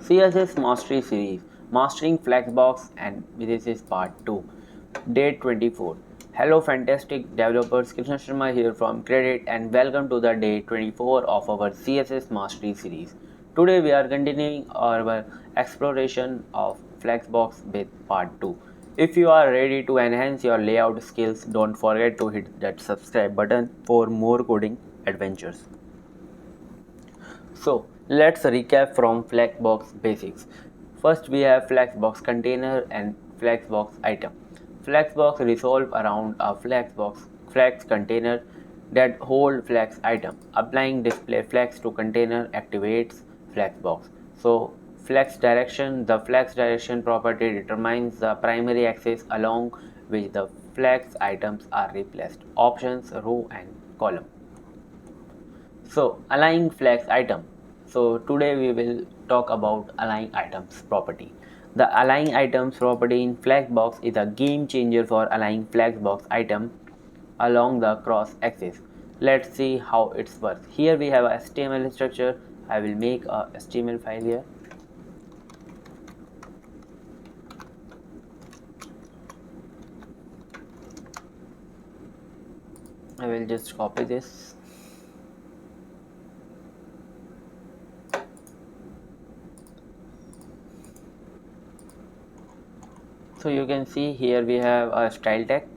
CSS Mastery Series, Mastering Flexbox, and this is Part 2, Day 24. Hello fantastic developers, Krishna Sharma here from Kredict and welcome to the Day 24 of our CSS Mastery Series. Today we are continuing our exploration of Flexbox with Part 2. If you are ready to enhance your layout skills, don't forget to hit that subscribe button for more coding adventures. So let's recap from Flexbox basics. First we have Flexbox container and Flexbox item. Flexbox resolve around a Flex container that hold Flex item. Applying display Flex to container activates Flexbox. So the Flex direction property determines the primary axis along which the Flex items are replaced. Options, row and column. So align flex item. So today we will talk about align items property. The align items property in Flexbox is a game changer for aligning Flexbox item along the cross axis. Let's see how it works. Here we have a HTML structure. I will make a HTML file here. I will just copy this. So you can see here we have a style tag,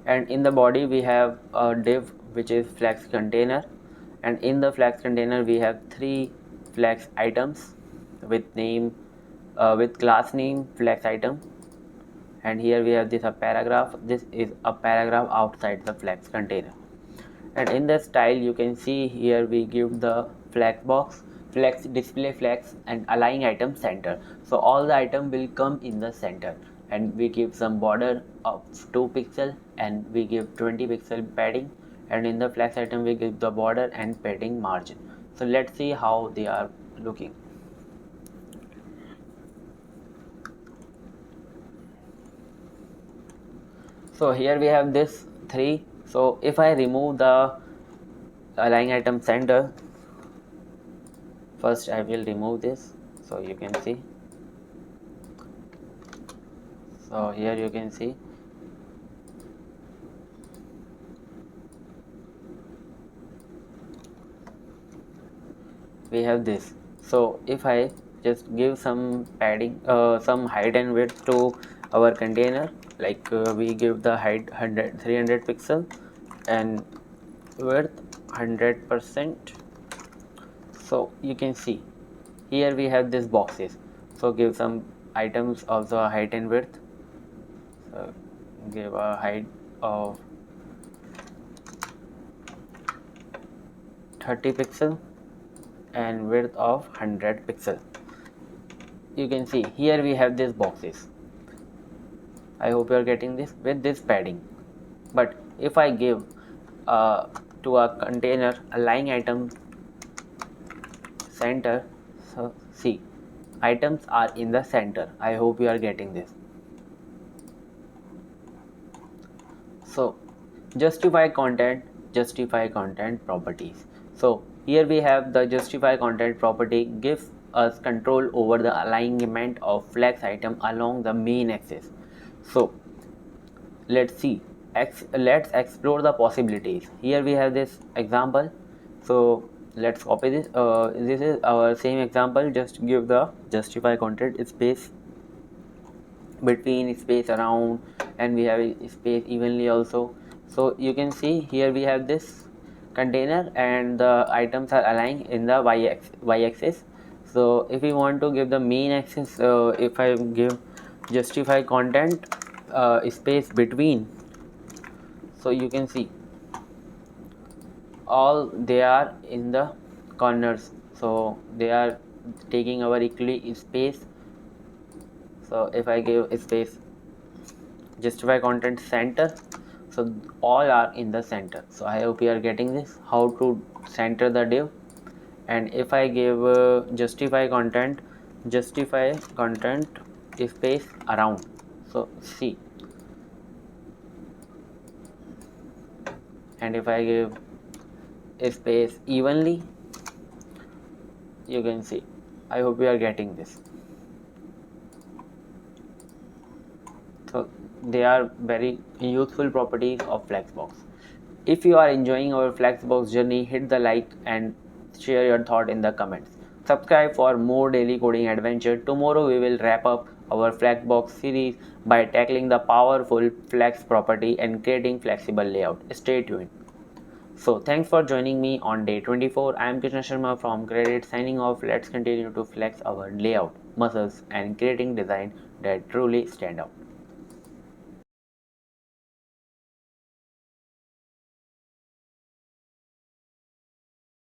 and in the body we have a div which is flex container, and in the flex container we have three flex items with name with class name flex item, and here we have this a paragraph. This is a paragraph outside the flex container, and in the style you can see here we give the flex box, flex display flex and align item center. So all the item will come in the center, and we give some border of 2 pixel and we give 20 pixel padding, and in the flex item we give the border and padding margin. So let's see how they are looking. So here we have this 3. So if I remove the align item center, first I will remove this, so you can see. So here you can see we have this. So if I just give some padding, some height and width to our container, like we give the height 300 pixel and width 100%. So you can see here we have these boxes. So give some items also a height and width. So give a height of 30 pixel and width of 100 pixel. You can see here we have these boxes. I hope you are getting this with this padding. But if I give to a container align item center, so see items are in the center. I hope you are getting this. So justify content properties. So here we have the justify content property gives us control over the alignment of flex item along the main axis. So let's see, let's explore the possibilities. Here we have this example, so let's copy this. This is our same example. Just give the justify content space between, space around, and we have a space evenly also. So you can see here we have this container and the items are aligned in the y-axis. So if we want to give the main axis, if I give justify content space between, so you can see all they are in the corners, so they are taking our equally space. So if I give space justify content center, so all are in the center. So I hope you are getting this, how to center the div. And if I give justify content space around, so see, and if I give space evenly, you can see I hope you are getting this. So they are very useful properties of Flexbox. If you are enjoying our Flexbox journey, hit the like and share your thought in the comments. Subscribe for more daily coding adventure. Tomorrow we will wrap up our Flexbox series by tackling the powerful flex property and creating flexible layout. Stay tuned. So thanks for joining me on day 24. I am Krishna Sharma from Kredict signing off. Let's continue to flex our layout muscles and creating design that truly stand out.